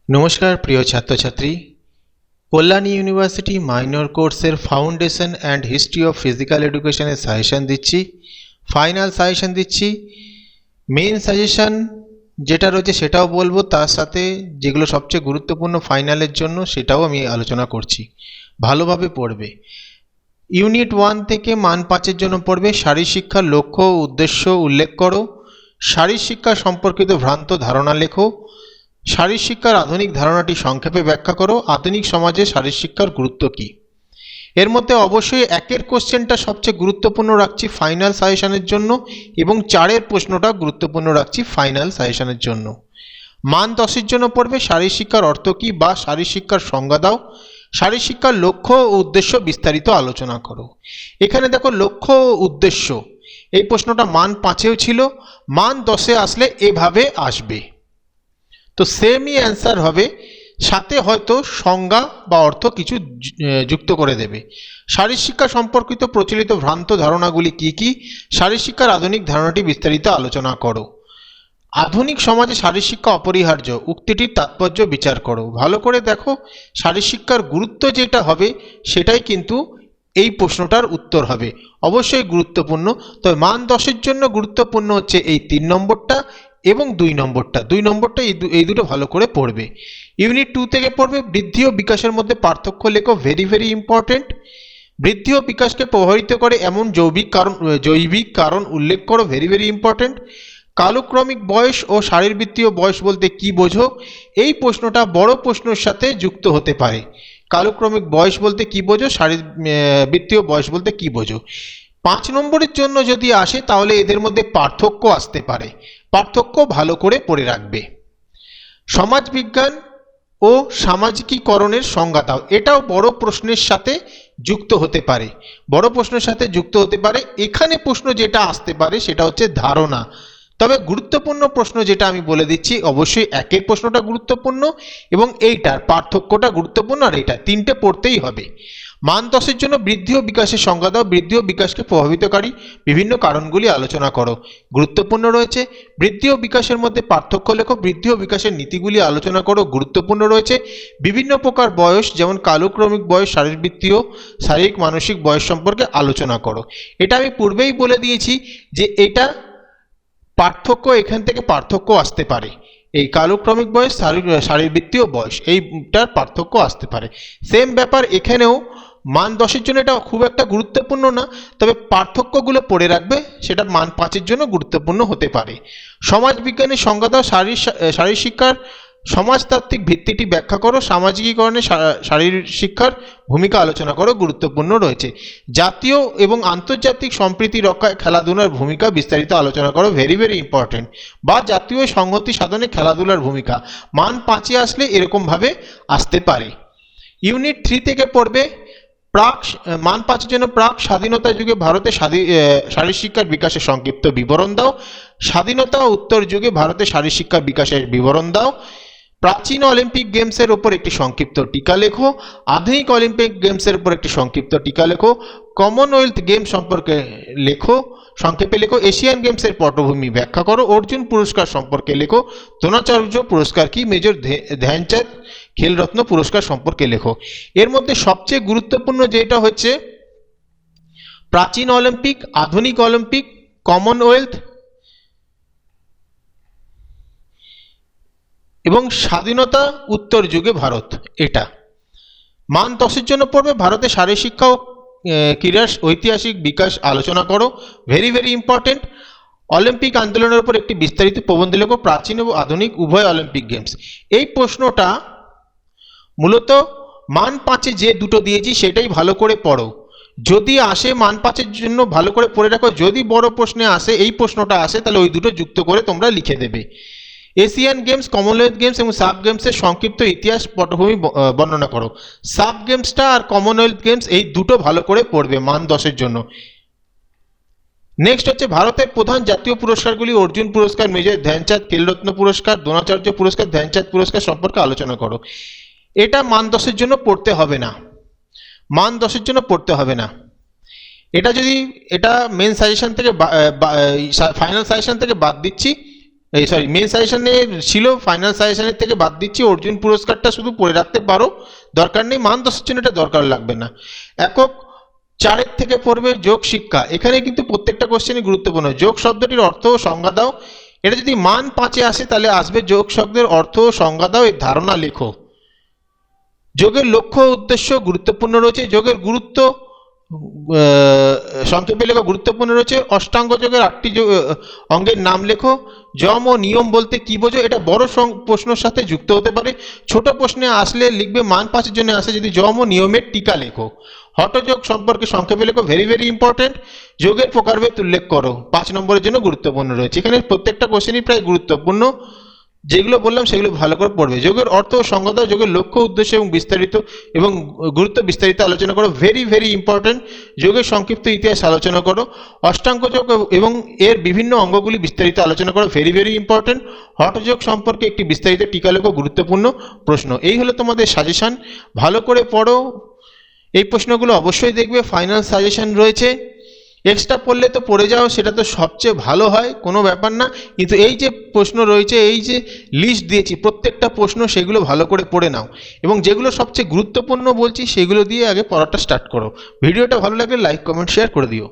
नमस्कार प्रिय छात्र छात्री कल्याणी यूनिवर्सिटी माइनर कोर्सेर foundation and history of physical एडुकेशনের সাজেশন দিচ্ছি ফাইনাল সাজেশন দিচ্ছি মেইন সাজেশন যেটা রয়েছে সেটাও বলবো তার সাথে যেগুলো সবচেয়ে গুরুত্বপূর্ণ ফাইনালের জন্য সেটাও আমি আলোচনা করছি ভালোভাবে পড়বে ইউনিট 1 থেকে মান 5 এর জন্য পড়বে শারীরিক শিক্ষার লক্ষ্য ও উদ্দেশ্য উল্লেখ করো শারীরিক শিক্ষা সম্পর্কিত ভ্রান্ত ধারণা লেখো শারীরিক শিক্ষার আধুনিক ধারণাটি সংক্ষেপে ব্যাখ্যা করো আধুনিক সমাজে শারীরিক শিক্ষার গুরুত্ব কী এর মধ্যে অবশ্যই একের কোশ্চেনটা সবচেয়ে গুরুত্বপূর্ণ রাখছি ফাইনাল সাজেশনের জন্য এবং 4 এর প্রশ্নটা গুরুত্বপূর্ণ রাখছি ফাইনাল সাজেশনের জন্য মান 10 এর জন্য পড়বে শারীরিক শিক্ষার অর্থ কী বা শারীরিক শিক্ষার সংজ্ঞা দাও শারীরিক শিক্ষার লক্ষ্য ও উদ্দেশ্য বিস্তারিত আলোচনা করো এখানে দেখো লক্ষ্য ও উদ্দেশ্য এই প্রশ্নটা মান 5এও ছিল মান 10 এ আসলে এভাবে আসবে তো সেমই অ্যান্সার হবে সাথে হয়তো সংজ্ঞা বা অর্থ কিছু যুক্ত করে দেবে শারীরিক শিক্ষা সম্পর্কিত প্রচলিত ভ্রান্ত ধারণাগুলি কি কি শারীরিক শিক্ষার আধুনিক ধারণাটি বিস্তারিত আলোচনা করো আধুনিক সমাজে শারীরিক শিক্ষা অপরিহার্য উক্তিটির তাৎপর্য বিচার করো ভালো করে দেখো শারীরিক শিক্ষার গুরুত্ব যেটা হবে সেটাই কিন্তু এই প্রশ্নটার উত্তর হবে অবশ্যই গুরুত্বপূর্ণ তবে মান 10 এর জন্য গুরুত্বপূর্ণ হচ্ছে এই 3 নম্বরটা এবং 2 নম্বরটা এই দুটো ভালো করে পড়বে ইউনিট 2 থেকে পড়বে বৃদ্ধি ও বিকাশের মধ্যে পার্থক্য লেখো ভেরি ইম্পর্টেন্ট বৃদ্ধি ও বিকাশকে প্রভাবিত করে এমন জৈবিক কারণ উল্লেখ করো ভেরি ইম্পর্টেন্ট কালক্রমিক বয়স ও শারীরবৃত্তীয় বয়স বলতে কি বোঝো এই প্রশ্নটা বড় প্রশ্নের সাথে যুক্ত হতে পারে কালক্রমিক বয়স বলতে কি বোঝো শারীরবৃত্তীয় বয়স বলতে কি বোঝো 5 নম্বরের জন্য যদি আসে তাহলে এদের মধ্যে পার্থক্য আসতে পারে পার্থক্য ভালো করে পড়ে রাখবে সমাজবিজ্ঞান ও সামাজিকীকরণের সংজ্ঞা দাও এটাও বড় প্রশ্নের সাথে যুক্ত হতে পারে এখানে প্রশ্ন যেটা আসতে পারে সেটা হচ্ছে ধারণা তবে গুরুত্বপূর্ণ প্রশ্ন যেটা আমি বলে দিচ্ছি অবশ্যই একের প্রশ্নটা গুরুত্বপূর্ণ এবং এইটার পার্থক্যটা গুরুত্বপূর্ণ আর এটা তিনটে পড়তেই হবে মান 10 এর জন্য বৃদ্ধি ও বিকাশের সংজ্ঞা দাও বৃদ্ধি ও বিকাশকে প্রভাবিতকারী বিভিন্ন কারণগুলি আলোচনা করো গুরুত্বপূর্ণ রয়েছে বৃদ্ধি ও বিকাশের মধ্যে পার্থক্য লেখো বৃদ্ধি ও বিকাশের নীতিগুলি আলোচনা করো গুরুত্বপূর্ণ রয়েছে বিভিন্ন প্রকার বয়স যেমন কালক্রমিক বয়স শারীরবৃত্তীয় শারীরিক মানসিক বয়স সম্পর্কে আলোচনা করো এটা আমি পূর্বেই বলে দিয়েছি যে এটা পার্থক্য এখান থেকে পার্থক্য আসতে পারে এই কালক্রমিক বয়স শারীরবৃত্তীয় বয়স এইটার পার্থক্য আসতে পারে সেম ব্যাপার এখানেও মান 10 এর জন্য এটা খুব একটা গুরুত্বপূর্ণ না তবে পার্থক্যগুলো পড়ে রাখবে সেটা মান 5 এর জন্য গুরুত্বপূর্ণ হতে পারে সমাজবিজ্ঞানের সংজ্ঞা দাও শারীরিক শিক্ষার সমাজতাত্ত্বিক ভিত্তিটি ব্যাখ্যা করো সামাজিকীকরণে শারীরিক শিক্ষার ভূমিকা আলোচনা করো গুরুত্বপূর্ণ রয়েছে জাতীয় এবং আন্তর্জাতিক সম্প্রীতি রক্ষায় খেলাধুলার ভূমিকা বিস্তারিত আলোচনা করো ভেরি ইম্পর্টেন্ট বা জাতীয় সংহতি সাধনে খেলাধুলার ভূমিকা মান 5 এ আসলে এরকম ভাবে আসতে পারে ইউনিট 3 থেকে পড়বে মান 5 এর জন্য প্রাক স্বাধীনতা যুগে ভারতে শারীরিক শিক্ষার বিকাশের সংক্ষিপ্ত বিবরণ দাও স্বাধীনতা উত্তর যুগে ভারতে শারীরিক শিক্ষার বিকাশের বিবরণ দাও প্রাচীন অলিম্পিক গেমসের উপর একটি সংক্ষিপ্ত টিকা লেখো আধুনিক অলিম্পিক গেমসের উপর একটি সংক্ষিপ্ত টিকা লেখো কমনওয়েলথ গেম সম্পর্কে সংক্ষেপে লেখো এশিয়ান গেমসের পটভূমি ব্যাখ্যা করো অর্জুন পুরস্কার সম্পর্কে লেখো দ্রোণাচার্য পুরস্কার কি মেজর ধ্যানচাঁদ খেলরত্ন পুরস্কার সম্পর্কে লেখো এর মধ্যে সবচেয়ে গুরুত্বপূর্ণ যেটা হচ্ছে প্রাচীন অলিম্পিক আধুনিক অলিম্পিক কমনওয়েলথ এবং স্বাধীনতা উত্তর যুগে ভারত এটা মান 10 এর জন্য পড়বে ভারতে শারীরিক শিক্ষা ও ক্রীড়ার ঐতিহাসিক বিকাশ আলোচনা করো ভেরি ইম্পর্টেন্ট অলিম্পিক আন্দোলনের উপর একটি বিস্তারিত প্রবন্ধ লেখো প্রাচীন এবং আধুনিক উভয় অলিম্পিক গেমস এই প্রশ্নটা মূলত মান 5 এ যে দুটো দিয়েছি সেটাই ভালো করে পড়ো যদি আসে মান 5 এর জন্য ভালো করে পড়ে রাখো যদি বড় প্রশ্নে আসে এই প্রশ্নটা আসে তাহলে ওই দুটো যুক্ত করে তোমরা লিখে দেবে এশিয়ান গেমস কমনওয়েলথ গেমস এবং সাব গেমসের সংক্ষিপ্ত ইতিহাস পটভূমি বর্ণনা করো সাব গেমসটা আর কমনওয়েলথ গেমস এই দুটো ভালো করে পড়বে মান 10 এর জন্য নেক্সট হচ্ছে ভারতের প্রধান জাতীয় পুরস্কারগুলি অর্জুন পুরস্কার মেজর ধ্যানচাঁদ খেলরত্ন পুরস্কার দ্রোণাচার্য পুরস্কার ধ্যানচাঁদ পুরস্কার সম্পর্কে আলোচনা করো এটা মান 10 এর জন্য পড়তে হবে না এটা যদি এটা মেন সাজেশন থেকে ফাইনাল সাজেশন থেকে বাদ দিচ্ছি এই সরি মেন সাজেশনে ছিল, ফাইনাল সাজেশনের থেকে বাদ দিচ্ছি। অর্জুন পুরস্কারটা শুধু পড়ে রাখতে পারো, দরকার নেই। মান 10-এর জন্য এটা দরকার লাগবে না। একক 4 থেকে পড়বে যোগ শিক্ষা। এখানে কিন্তু প্রত্যেকটা কোশ্চেনই গুরুত্বপূর্ণ। যোগ শব্দটির অর্থ ও সংজ্ঞা দাও। এটা যদি মান 5-এ আসে তাহলে আসবে যোগ শব্দের অর্থ ও সংজ্ঞা দাও, এর ধারণা লেখো। যোগের লক্ষ্য ও উদ্দেশ্য গুরুত্বপূর্ণ রয়েছে। যোগের গুরুত্ব সংক্ষেপে লেখো, গুরুত্বপূর্ণ রয়েছে। অষ্টাঙ্গ যোগের 8টি অঙ্গের নাম লেখো। যম ও নিয়ম বলতে কি বোঝো? এটা বড় প্রশ্নের সাথে যুক্ত হতে পারে। ছোট প্রশ্নে আসলে লিখবে মান 5-এর জন্য আসে যদি যম ও নিয়মের টিকা লেখো। হঠযোগ সম্পর্কে সংক্ষেপে লেখো, ভেরি ভেরি ইম্পর্টেন্ট। যোগের প্রকারভেদ উল্লেখ করো, 5 নম্বরের জন্য গুরুত্বপূর্ণ রয়েছে। এখানে প্রত্যেকটা কোশ্চেনই প্রায় গুরুত্বপূর্ণ। যেগুলো বললাম সেগুলো ভালো করে পড়বে। যোগের অর্থ ও সংজ্ঞা দাও, যোগের লক্ষ্য উদ্দেশ্য এবং বিস্তারিত এবং গুরুত্ব বিস্তারিত আলোচনা করো, ভেরি ভেরি ইম্পর্টেন্ট। যোগের সংক্ষিপ্ত ইতিহাস আলোচনা করো। অষ্টাঙ্গ যোগ এবং এর বিভিন্ন অঙ্গগুলি বিস্তারিত আলোচনা করো, ভেরি ভেরি ইম্পর্টেন্ট। হঠযোগ সম্পর্কে একটি বিস্তারিত টিকা লেখো, গুরুত্বপূর্ণ প্রশ্ন। এই হলো তোমাদের সাজেশন, ভালো করে পড়ো। এই প্রশ্নগুলো অবশ্যই দেখবে, ফাইনাল সাজেশন রয়েছে। এক্সট্রা পড়লে তো পড়ে যাও, সেটা তো সবচেয়ে ভালো হয়, কোনো ব্যাপার না। কিন্তু এই যে প্রশ্ন রয়েছে, এই যে লিস্ট দিয়েছি প্রত্যেকটা প্রশ্ন, সেগুলো ভালো করে পড়ে নাও এবং যেগুলো সবচেয়ে গুরুত্বপূর্ণ বলছি সেগুলো দিয়ে আগে পড়াটা স্টার্ট করো। ভিডিওটা ভালো লাগলে লাইক কমেন্ট শেয়ার করে দিও।